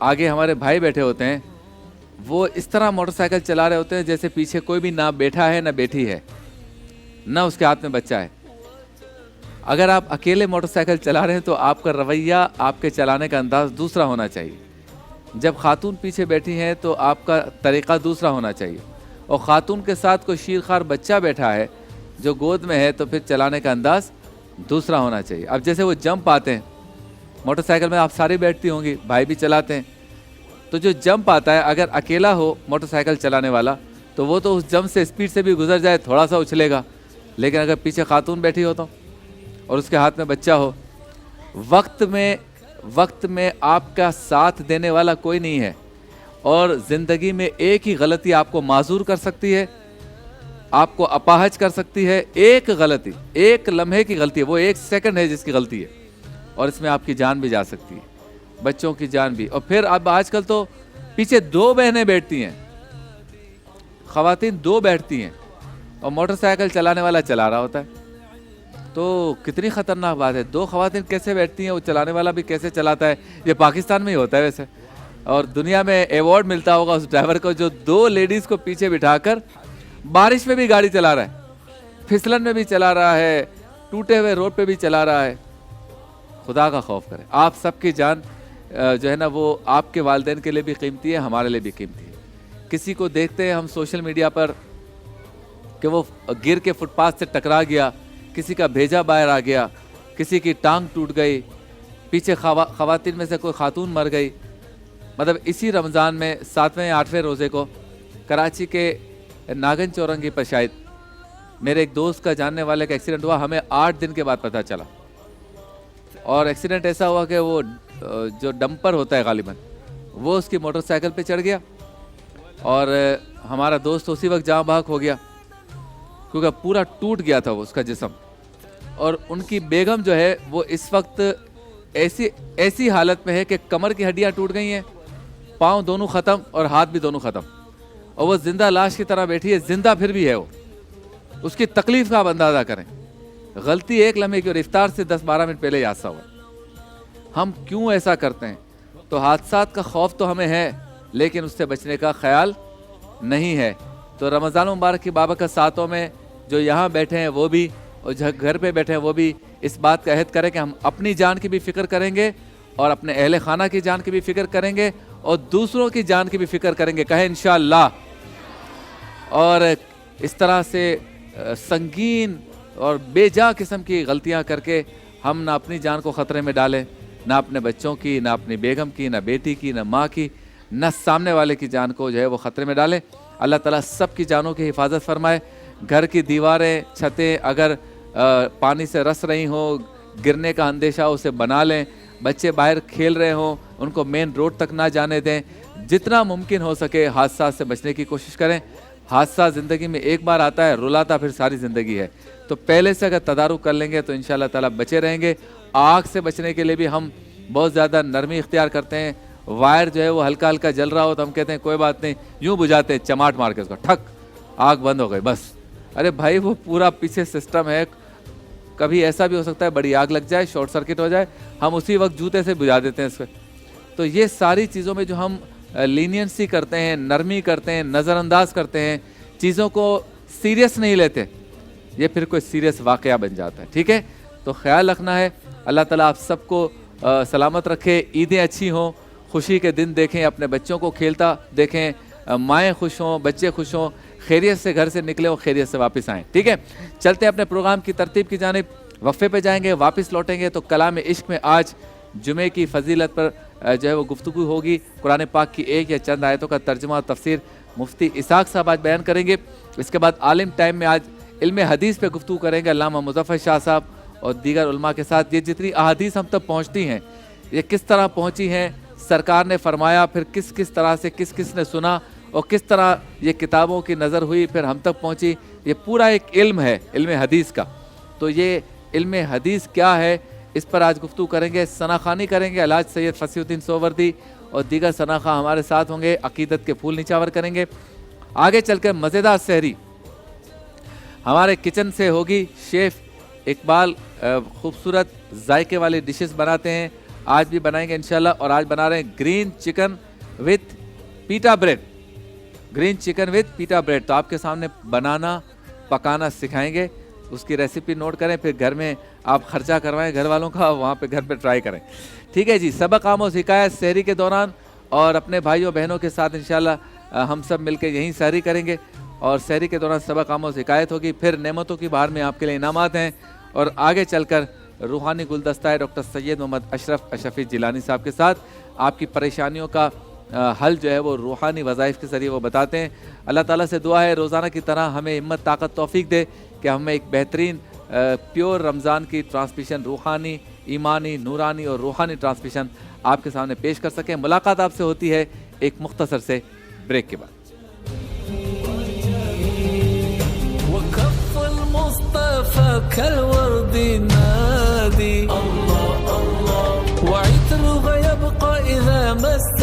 آگے ہمارے بھائی بیٹھے ہوتے ہیں، وہ اس طرح موٹر سائیکل چلا رہے ہوتے ہیں جیسے پیچھے کوئی بھی نہ بیٹھا ہے نہ بیٹھی ہے، نہ اس کے ہاتھ میں بچہ ہے۔ اگر آپ اکیلے موٹر سائیکل چلا رہے ہیں تو آپ کا رویہ، آپ کے چلانے کا انداز دوسرا ہونا چاہیے۔ جب خاتون پیچھے بیٹھی ہیں تو آپ کا طریقہ دوسرا ہونا چاہیے، اور خاتون کے ساتھ کوئی شیرخوار بچہ بیٹھا ہے جو گود میں ہے تو پھر چلانے کا انداز دوسرا ہونا چاہیے۔ اب جیسے وہ جمپ آتے ہیں موٹر سائیکل میں، آپ ساری بیٹھتی ہوں گی، بھائی بھی چلاتے ہیں، تو جو جمپ آتا ہے اگر اکیلا ہو موٹر سائیکل چلانے والا تو وہ تو اس جمپ سے اسپیڈ سے بھی گزر جائے، تھوڑا سا اچھلے گا، لیکن اگر پیچھے خاتون بیٹھی ہو تو اور اس کے ہاتھ میں بچہ ہو، وقت میں آپ کا ساتھ دینے والا کوئی نہیں ہے، اور زندگی میں ایک ہی غلطی آپ کو معذور کر سکتی ہے، آپ کو اپاہج کر سکتی ہے۔ ایک غلطی، ایک لمحے کی غلطی ہے، وہ 1 سیکنڈ ہے جس کی غلطی ہے، اور اس میں آپ کی جان بھی جا سکتی ہے، بچوں کی جان بھی۔ اور پھر اب آج کل تو پیچھے 2 بہنیں بیٹھتی ہیں، خواتین 2 بیٹھتی ہیں، اور موٹر سائیکل چلانے والا چلا رہا ہوتا ہے، تو کتنی خطرناک بات ہے۔ 2 خواتین کیسے بیٹھتی ہیں، وہ چلانے والا بھی کیسے چلاتا ہے؟ یہ پاکستان میں ہی ہوتا ہے ویسے، اور دنیا میں ایوارڈ ملتا ہوگا اس ڈرائیور کو جو 2 لیڈیز کو پیچھے بٹھا کر بارش میں بھی گاڑی چلا رہا ہے، پھسلن میں بھی چلا رہا ہے، ٹوٹے ہوئے روڈ پہ بھی چلا رہا ہے۔ خدا کا خوف کرے۔ آپ سب کی جان جو ہے نا وہ آپ کے والدین کے لیے بھی قیمتی ہے، ہمارے لیے بھی قیمتی ہے۔ کسی کو دیکھتے ہیں ہم سوشل میڈیا پر کہ وہ گر کے فٹ پاتھ سے ٹکرا گیا، کسی کا بھیجا باہر آ گیا، کسی کی ٹانگ ٹوٹ گئی، پیچھے خواتین میں سے کوئی خاتون مر گئی۔ مطلب اسی رمضان میں 7ویں یا 8ویں روزے کو کراچی کے ناگن چورنگی پر شاید میرے ایک دوست کا جاننے والے کا ایکسیڈنٹ ہوا، ہمیں 8 دن کے بعد پتہ چلا، اور ایکسیڈنٹ ایسا ہوا کہ وہ جو ڈمپر ہوتا ہے غالباً وہ اس کی موٹر سائیکل پہ چڑھ گیا، اور ہمارا دوست اسی وقت جاں بحق ہو گیا کیونکہ پورا ٹوٹ گیا تھا وہ اس کا جسم۔ اور ان کی بیگم جو ہے وہ اس وقت ایسی حالت میں ہے کہ کمر کی ہڈیاں ٹوٹ گئی ہیں، پاؤں دونوں ختم اور ہاتھ بھی دونوں ختم، اور وہ زندہ لاش کی طرح بیٹھی ہے، زندہ پھر بھی ہے وہ۔ اس کی تکلیف کا آپ اندازہ کریں، غلطی 1 لمحے کی، اور افطار سے 10-12 منٹ پہلے یہ حادثہ ہوا۔ ہم کیوں ایسا کرتے ہیں؟ تو حادثات کا خوف تو ہمیں ہے، لیکن اس سے بچنے کا خیال نہیں ہے۔ تو رمضان مبارک کی بابرکت ساتوں میں جو یہاں بیٹھے ہیں وہ بھی، اور جو گھر پہ بیٹھے ہیں وہ بھی اس بات کا عہد کریں کہ ہم اپنی جان کی بھی فکر کریں گے، اور اپنے اہل خانہ کی جان کی بھی فکر کریں گے، اور دوسروں کی جان کی بھی فکر کریں گے، کہیں انشاءاللہ۔ اور اس طرح سے سنگین اور بے جا قسم کی غلطیاں کر کے ہم نہ اپنی جان کو خطرے میں ڈالیں، نہ اپنے بچوں کی، نہ اپنی بیگم کی، نہ بیٹی کی، نہ ماں کی، نہ سامنے والے کی جان کو جو ہے وہ خطرے میں ڈالیں۔ اللہ تعالیٰ سب کی جانوں کی حفاظت فرمائے۔ گھر کی دیواریں، چھتیں اگر پانی سے رس رہی ہوں، گرنے کا اندیشہ اسے بنا لیں، بچے باہر کھیل رہے ہوں ان کو مین روڈ تک نہ جانے دیں، جتنا ممکن ہو سکے حادثات سے بچنے کی کوشش کریں۔ حادثہ زندگی میں ایک بار آتا ہے، رلاتا پھر ساری زندگی ہے، تو پہلے سے اگر تدارک کر لیں گے تو انشاءاللہ تعالیٰ بچے رہیں گے۔ آگ سے بچنے کے لیے بھی ہم بہت زیادہ نرمی اختیار کرتے ہیں، وائر جو ہے وہ ہلکا ہلکا جل رہا ہو تو ہم کہتے ہیں کوئی بات نہیں، یوں بجھاتے ہیں، چماٹ مار کے اس کو ٹھک، آگ بند ہو گئی بس۔ ارے بھائی وہ پورا پیچھے سسٹم ہے، کبھی ایسا بھی ہو سکتا ہے بڑی آگ لگ جائے، شارٹ سرکٹ ہو جائے، ہم اسی وقت جوتے سے بجھا دیتے ہیں اس پہ۔ تو یہ ساری چیزوں میں جو ہم لینینسی کرتے ہیں، نرمی کرتے ہیں، نظر انداز کرتے ہیں، چیزوں کو سیریس نہیں لیتے، یہ پھر کوئی سیریس واقعہ بن جاتا ہے۔ ٹھیک ہے، تو خیال رکھنا ہے۔ اللہ تعالیٰ آپ سب کو سلامت رکھے، عیدیں اچھی ہوں، خوشی کے دن دیکھیں، اپنے بچوں کو کھیلتا دیکھیں، مائیں خوش ہوں، بچے خوش ہوں، خیریت سے گھر سے نکلے اور خیریت سے واپس آئیں۔ ٹھیک ہے، چلتے ہیں اپنے پروگرام کی ترتیب کی جانب، وقفے پہ جائیں گے، واپس لوٹیں گے تو کلام عشق میں آج جمعے کی فضیلت پر جو ہے وہ گفتگو ہوگی۔ قرآن پاک کی 1 یا چند آیتوں کا ترجمہ اور تفسیر مفتی اسحاق صاحب آج بیان کریں گے۔ اس کے بعد عالم ٹائم میں آج علم حدیث پہ گفتگو کریں گے علامہ مظفر شاہ صاحب اور دیگر علماء کے ساتھ۔ یہ جتنی احادیث ہم تک پہنچتی ہیں یہ کس طرح پہنچی ہیں، سرکار نے فرمایا، پھر کس طرح سے کس نے سنا، اور کس طرح یہ کتابوں کی نظر ہوئی پھر ہم تک پہنچی، یہ پورا ایک علم ہے علم حدیث کا۔ تو یہ علم حدیث کیا ہے اس پر آج گفتگو کریں گے، ثنا خوانی کریں گے، الحاج سید فصیح الدین سہروردی اور دیگر ثنا خواہ ہمارے ساتھ ہوں گے، عقیدت کے پھول نچاور کریں گے۔ آگے چل کر مزیدار سحری ہمارے کچن سے ہوگی، شیف اقبال خوبصورت ذائقے والی ڈشز بناتے ہیں، آج بھی بنائیں گے انشاءاللہ. اور آج بنا رہے ہیں green chicken with pita bread. Green chicken with pita bread. تو آپ کے سامنے بنانا پکانا سکھائیں گے. اس کی ریسیپی نوٹ کریں, پھر گھر میں آپ خرچہ کروائیں گھر والوں کا, وہاں پہ گھر پہ ٹرائی کریں. ٹھیک ہے جی. سبق آموز حکایت سحری کے دوران اور اپنے بھائیوں بہنوں کے ساتھ انشاءاللہ ہم سب مل کے یہیں سحری کریں گے. اور سحری کے دوران سبق آموز حکایت ہوگی. پھر نعمتوں کی بہار میں آپ کے لیے انعامات ہیں. اور آگے چل کر روحانی گلدستہ ہے ڈاکٹر سید محمد اشرف اشرفی جیلانی صاحب کے ساتھ. آپ کی پریشانیوں کا حل جو ہے وہ روحانی وظائف کے ذریعے وہ بتاتے ہیں. اللہ تعالیٰ سے دعا ہے روزانہ کی طرح ہمیں ہمت طاقت توفیق دے کہ ہمیں ایک بہترین پیور رمضان کی ٹرانسمیشن, روحانی ایمانی نورانی اور روحانی ٹرانسمیشن آپ کے سامنے پیش کر سکیں. ملاقات آپ سے ہوتی ہے ایک مختصر سے بریک کے بعد. وكف المصطفى كالورد نادي الله الله وعطرها يبقى إذا مست